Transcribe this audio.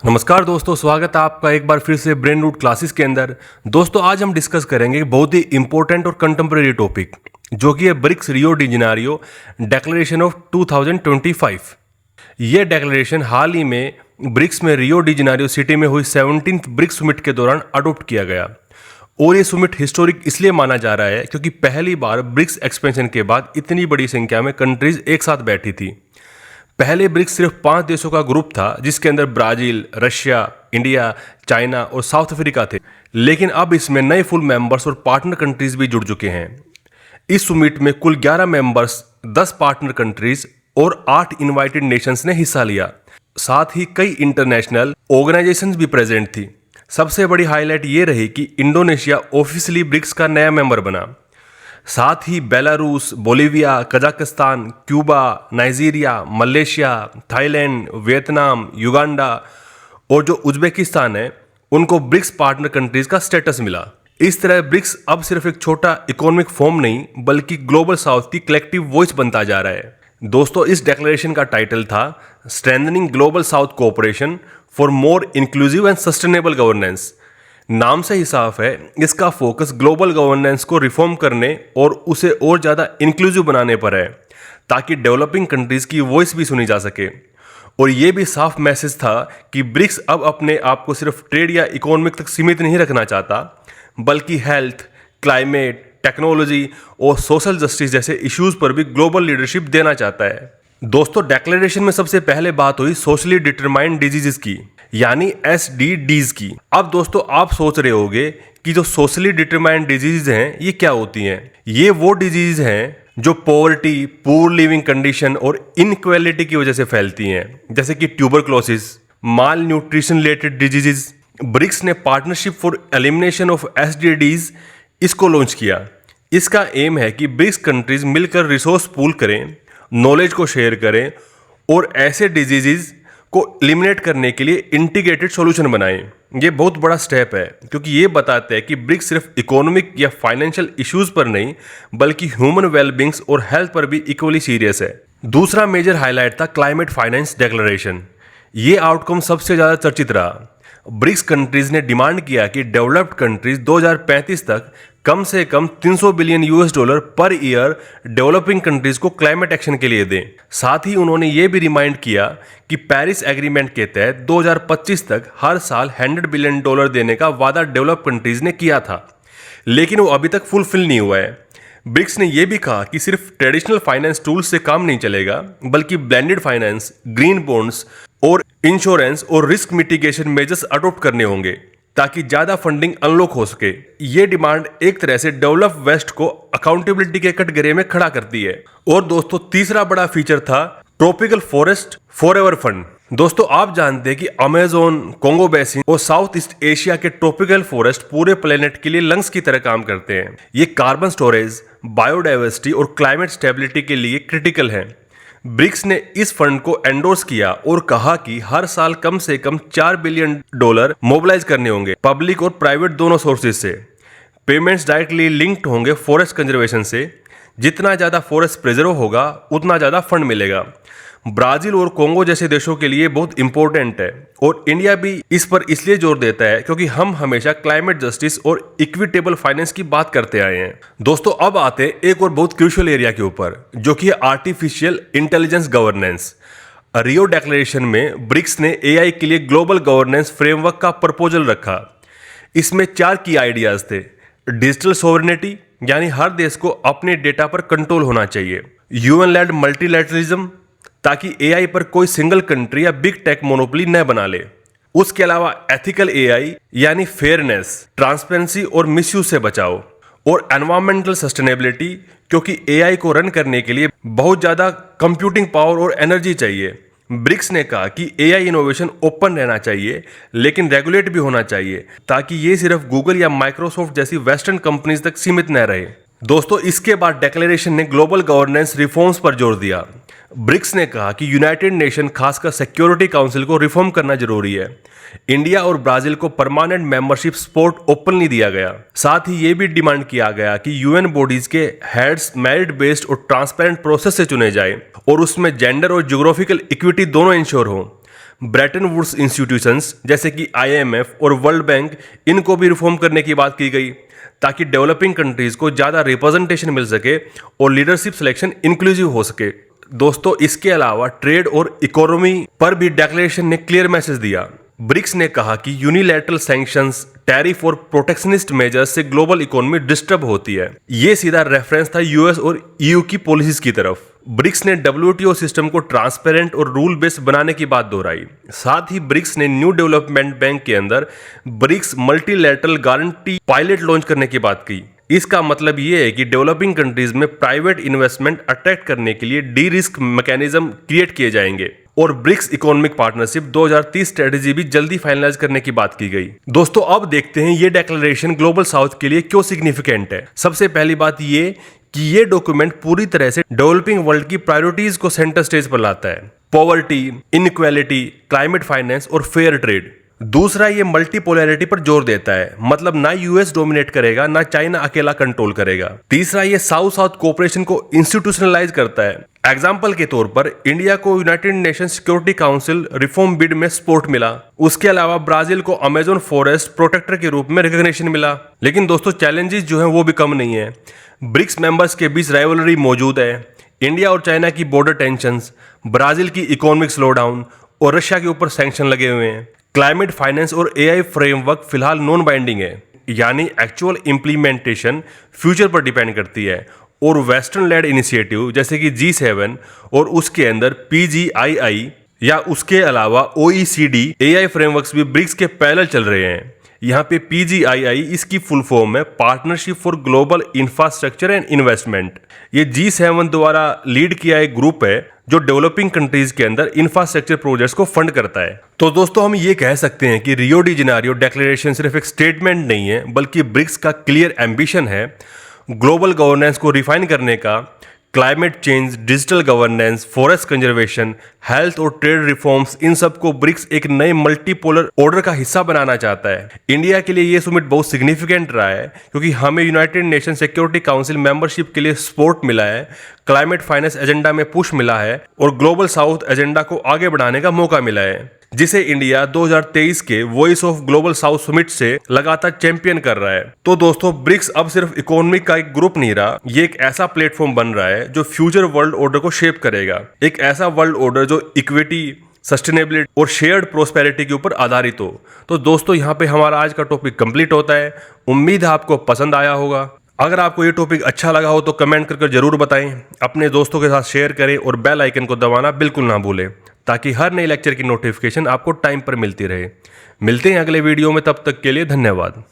नमस्कार दोस्तों, स्वागत है आपका एक बार फिर से ब्रेन रूट क्लासेस के अंदर। दोस्तों आज हम डिस्कस करेंगे बहुत ही इंपॉर्टेंट और कंटेम्प्रेरी टॉपिक जो कि है BRICS Rio de Janeiro declaration of 2025। ये डिक्लेरेशन हाल ही में ब्रिक्स में रियो डी जेनेरियो सिटी में हुई 17th ब्रिक्स समिट के दौरान अडॉप्ट किया गया। और ये समिट हिस्टोरिक इसलिए माना जा रहा है क्योंकि पहली बार ब्रिक्स एक्सपेंशन के बाद इतनी बड़ी संख्या में कंट्रीज एक साथ बैठी थी। पहले ब्रिक्स सिर्फ 5 देशों का ग्रुप था जिसके अंदर ब्राजील, रशिया, इंडिया, चाइना और साउथ अफ्रीका थे, लेकिन अब इसमें नए फुल मेंबर्स और पार्टनर कंट्रीज भी जुड़ चुके हैं। इस समिट में कुल 11 मेंबर्स, 10 पार्टनर कंट्रीज और 8 इनवाइटेड नेशंस ने हिस्सा लिया। साथ ही कई इंटरनेशनल ऑर्गेनाइजेशंस भी प्रेजेंट थी। सबसे बड़ी हाईलाइट ये रही कि इंडोनेशिया ऑफिशियली ब्रिक्स का नया मेंबर बना। साथ ही Belarus, Bolivia, Kazakhstan, Cuba, Nigeria, Malaysia, Thailand, Vietnam, Uganda और जो उज्बेकिस्तान है उनको ब्रिक्स पार्टनर कंट्रीज का स्टेटस मिला। इस तरह ब्रिक्स अब सिर्फ एक छोटा इकोनॉमिक फॉर्म नहीं बल्कि ग्लोबल साउथ की कलेक्टिव वॉइस बनता जा रहा है। दोस्तों इस डिक्लेरेशन का टाइटल था strengthening global south cooperation for more inclusive and sustainable governance. नाम से ही साफ है, इसका फोकस ग्लोबल गवर्नेंस को रिफॉर्म करने और उसे और ज़्यादा इंक्लूसिव बनाने पर है ताकि डेवलपिंग कंट्रीज़ की वॉइस भी सुनी जा सके। और ये भी साफ मैसेज था कि ब्रिक्स अब अपने आप को सिर्फ ट्रेड या इकोनॉमिक तक सीमित नहीं रखना चाहता बल्कि हेल्थ, क्लाइमेट, टेक्नोलॉजी और सोशल जस्टिस जैसे इश्यूज पर भी ग्लोबल लीडरशिप देना चाहता है। दोस्तों डिक्लेरेशन में सबसे पहले बात हुई सोशली डिटरमाइंड डिजीजेस की, यानी SDGs की। अब दोस्तों आप सोच रहे होंगे कि जो सोशली डिटरमाइंड डिजीज हैं ये क्या होती हैं। ये वो डिजीज हैं जो पॉवर्टी, पुअर लिविंग कंडीशन और इनइक्वालिटी की वजह से फैलती हैं, जैसे कि ट्यूबरक्लोसिस, माल न्यूट्रिशन रिलेटेड डिजीजेस। ब्रिक्स ने partnership for elimination of SDGs इसको लॉन्च किया। इसका एम है कि ब्रिक्स कंट्रीज मिलकर रिसोर्स पूल करें, नॉलेज को शेयर करें और ऐसे डिजीजेस को एलिमिनेट करने के लिए इंटीग्रेटेड सॉल्यूशन बनाएं। ये बहुत बड़ा स्टेप है क्योंकि ये बताता है कि ब्रिक्स सिर्फ इकोनॉमिक या फाइनेंशियल इश्यूज पर नहीं बल्कि ह्यूमन वेलबींग्स और हेल्थ पर भी इक्वली सीरियस है। दूसरा मेजर हाईलाइट था क्लाइमेट फाइनेंस डिक्लेरेशन। ये आउटकम सबसे ज़्यादा चर्चित रहा। ब्रिक्स कंट्रीज ने डिमांड किया कि डेवलप्ड कंट्रीज 2035 तक कम से कम $300 billion per year developing countries को क्लाइमेट एक्शन के लिए दें। साथ ही उन्होंने ये भी रिमाइंड किया कि पेरिस एग्रीमेंट के तहत 2025 तक हर साल $100 बिलियन देने का वादा डेवलप कंट्रीज ने किया था, लेकिन वो अभी तक फुलफिल नहीं हुआ है। ब्रिक्स ने यह भी कहा कि सिर्फ ट्रेडिशनल फाइनेंस टूल्स से काम नहीं चलेगा बल्कि ब्लेंडेड फाइनेंस, ग्रीन बॉन्ड्स और इंश्योरेंस और रिस्क मिटिगेशन मेजर्स अडॉप्ट करने होंगे ताकि ज्यादा फंडिंग अनलॉक हो सके। ये डिमांड एक तरह से डेवलप वेस्ट को अकाउंटेबिलिटी के कटघरे में खड़ा करती है। और दोस्तों तीसरा बड़ा फीचर था ट्रॉपिकल फॉरेस्ट फॉरएवर फंड। दोस्तों आप जानते हैं कि अमेज़न, कोंगो बेसिन और साउथ ईस्ट एशिया के ट्रॉपिकल फॉरेस्ट पूरे प्लेनेट के लिए लंग्स की तरह काम करते हैं। ये कार्बन स्टोरेज, बायोडाइवर्सिटी और क्लाइमेट स्टेबिलिटी के लिए क्रिटिकल हैं। ब्रिक्स ने इस फंड को एंडोर्स किया और कहा कि हर साल कम से कम $4 बिलियन मोबिलाइज करने होंगे पब्लिक और प्राइवेट दोनों सोर्सेज से। पेमेंट्स डायरेक्टली लिंक्ड होंगे फॉरेस्ट कंजर्वेशन से। जितना ज़्यादा फॉरेस्ट प्रिजर्व होगा उतना ज़्यादा फंड मिलेगा। ब्राज़ील और कोंगो जैसे देशों के लिए बहुत इंपॉर्टेंट है और इंडिया भी इस पर इसलिए जोर देता है क्योंकि हम हमेशा क्लाइमेट जस्टिस और इक्विटेबल फाइनेंस की बात करते आए हैं। दोस्तों अब आते हैं एक और बहुत क्रूशियल एरिया के ऊपर जो कि है artificial intelligence governance. Rio declaration में ब्रिक्स ने AI के लिए ग्लोबल गवर्नेंस फ्रेमवर्क का प्रपोजल रखा। इसमें 4 की आइडियाज थे। डिजिटल सोवरेनिटी, यानी हर देश को अपने डेटा पर कंट्रोल होना चाहिए। UN लेड मल्टीलैटरलिज्म, ताकि AI पर कोई सिंगल कंट्री या बिग टेक मोनोपोली न बना ले। उसके अलावा एथिकल AI यानी फेयरनेस, ट्रांसपेरेंसी और मिसयूज से बचाओ। और एनवायरमेंटल सस्टेनेबिलिटी, क्योंकि AI को रन करने के लिए बहुत ज़्यादा कंप्यूटिंग पावर और एनर्जी चाहिए। ब्रिक्स ने कहा कि AI इनोवेशन ओपन रहना चाहिए लेकिन रेगुलेट भी होना चाहिए ताकि ये सिर्फ गूगल या माइक्रोसॉफ्ट जैसी वेस्टर्न कंपनीज तक सीमित न रहे। दोस्तों इसके बाद डिक्लेरेशन ने ग्लोबल गवर्नेंस रिफॉर्म्स पर जोर दिया। ब्रिक्स ने कहा कि यूनाइटेड नेशन खासकर सिक्योरिटी काउंसिल को रिफॉर्म करना जरूरी है। इंडिया और ब्राजील को परमानेंट मेंबरशिप सपोर्ट ओपनली दिया गया। साथ ही ये भी डिमांड किया गया कि UN बॉडीज के हेड्स मेरिट बेस्ड और ट्रांसपेरेंट प्रोसेस से चुने जाए और उसमें जेंडर और ज्योग्राफिकल इक्विटी दोनों इंश्योर हो। ब्रेटन वुड्स इंस्टीट्यूशंस जैसे कि IMF और वर्ल्ड बैंक, इनको भी रिफॉर्म करने की बात की गई ताकि डेवलपिंग कंट्रीज को ज़्यादा रिप्रेजेंटेशन मिल सके और लीडरशिप सिलेक्शन इंक्लूसिव हो सके। दोस्तों, इसके अलावा ट्रेड और इकोनॉमी पर भी डिक्लेरेशन ने क्लियर मैसेज दिया। ब्रिक्स ने कहा कि यूनिलैटरल सैंक्शंस, टैरिफ और प्रोटेक्शनिस्ट मेजर्स से ग्लोबल इकोनॉमी डिस्टर्ब होती है। ये सीधा रेफरेंस था US और EU की पॉलिसीज की तरफ। ब्रिक्स ने WTO सिस्टम को ट्रांसपेरेंट और रूल बेस्ड बनाने की बात दोहराई। साथ ही ब्रिक्स ने न्यू डेवलपमेंट बैंक के अंदर BRICS multilateral guarantee pilot launch करने की बात की। इसका मतलब ये है कि डेवलपिंग कंट्रीज में प्राइवेट इन्वेस्टमेंट अट्रैक्ट करने के लिए डी रिस्क मैकेनिज्म क्रिएट किए जाएंगे और ब्रिक्स इकोनॉमिक पार्टनरशिप 2030 स्ट्रेटेजी भी जल्दी फाइनलाइज करने की बात की गई। दोस्तों, अब देखते हैं ये डिक्लेरेशन ग्लोबल साउथ के लिए क्यों सिग्निफिकेंट है। सबसे पहली बात ये कि ये डॉक्यूमेंट पूरी तरह से डेवलपिंग वर्ल्ड की प्रायोरिटीज को सेंटर स्टेज पर लाता है। पॉवर्टी, इनइक्वालिटी, क्लाइमेट फाइनेंस और फेयर ट्रेड। दूसरा, ये मल्टीपोलैरिटी पर जोर देता है, मतलब ना US डोमिनेट करेगा ना चाइना अकेला कंट्रोल करेगा। तीसरा, ये साउथ साउथ कोऑपरेशन को इंस्टीट्यूशनलाइज करता है। एग्जाम्पल के तौर पर इंडिया को United nation security council reform bid में सपोर्ट मिला। उसके अलावा ब्राजील को अमेजोन फॉरेस्ट प्रोटेक्टर के रूप में रिकॉग्निशन मिला। लेकिन दोस्तों, चैलेंजेस जो हैं वो भी कम नहीं है। ब्रिक्स मेंबर्स के बीच राइवलरी मौजूद है। इंडिया और चाइना की बॉर्डर टेंशंस, ब्राजील की इकोनॉमिक स्लोडाउन और रशिया के ऊपर सैंक्शन लगे हुए हैं। क्लाइमेट फाइनेंस और AI फ्रेमवर्क फिलहाल नॉन बाइंडिंग है, यानी एक्चुअल इम्प्लीमेंटेशन फ्यूचर पर डिपेंड करती है। और वेस्टर्न लेड इनिशिएटिव जैसे कि G7 और उसके अंदर PGII या उसके अलावा OECD AI फ्रेमवर्क्स भी ब्रिक्स के पैरेलल चल रहे हैं। यहाँ पे PGII इसकी फुल फॉर्म है partnership for global infrastructure and investment. ये G7 द्वारा लीड किया एक ग्रुप है जो डेवलपिंग कंट्रीज के अंदर इंफ्रास्ट्रक्चर प्रोजेक्ट्स को फंड करता है। तो दोस्तों, हम ये कह सकते हैं कि रियो डी जेनेरियो डिक्लेरेशन सिर्फ एक स्टेटमेंट नहीं है, बल्कि ब्रिक्स का क्लियर एम्बिशन है ग्लोबल गवर्नेंस को रिफाइन करने का। Climate change, digital governance, forest conservation, health और ट्रेड रिफॉर्म्स, इन सब को ब्रिक्स एक नए मल्टीपोलर ऑर्डर का हिस्सा बनाना चाहता है। इंडिया के लिए ये समिट बहुत सिग्निफिकेंट रहा है क्योंकि हमें United nation security council membership के लिए सपोर्ट मिला है, क्लाइमेट फाइनेंस एजेंडा में पुश मिला है और ग्लोबल साउथ एजेंडा को आगे बढ़ाने का मौका मिला है, जिसे इंडिया 2023 के voice of global south summit से लगातार चैंपियन कर रहा है। तो दोस्तों, ब्रिक्स अब सिर्फ इकोनॉमी का एक ग्रुप नहीं रहा, ये एक ऐसा प्लेटफॉर्म बन रहा है जो फ्यूचर वर्ल्ड ऑर्डर को शेप करेगा। एक ऐसा वर्ल्ड ऑर्डर जो इक्विटी, सस्टेनेबिलिटी और शेयर्ड प्रोस्पेरिटी के ऊपर आधारित हो। तो दोस्तों, यहाँ पे हमारा आज का टॉपिक कंप्लीट होता है। उम्मीद है आपको पसंद आया होगा। अगर आपको ये टॉपिक अच्छा लगा हो तो कमेंट करके जरूर बताएं, अपने दोस्तों के साथ शेयर करें और बेल आइकन को दबाना बिल्कुल ना भूलें ताकि हर नए लेक्चर की नोटिफिकेशन आपको टाइम पर मिलती रहे। मिलते हैं अगले वीडियो में, तब तक के लिए धन्यवाद।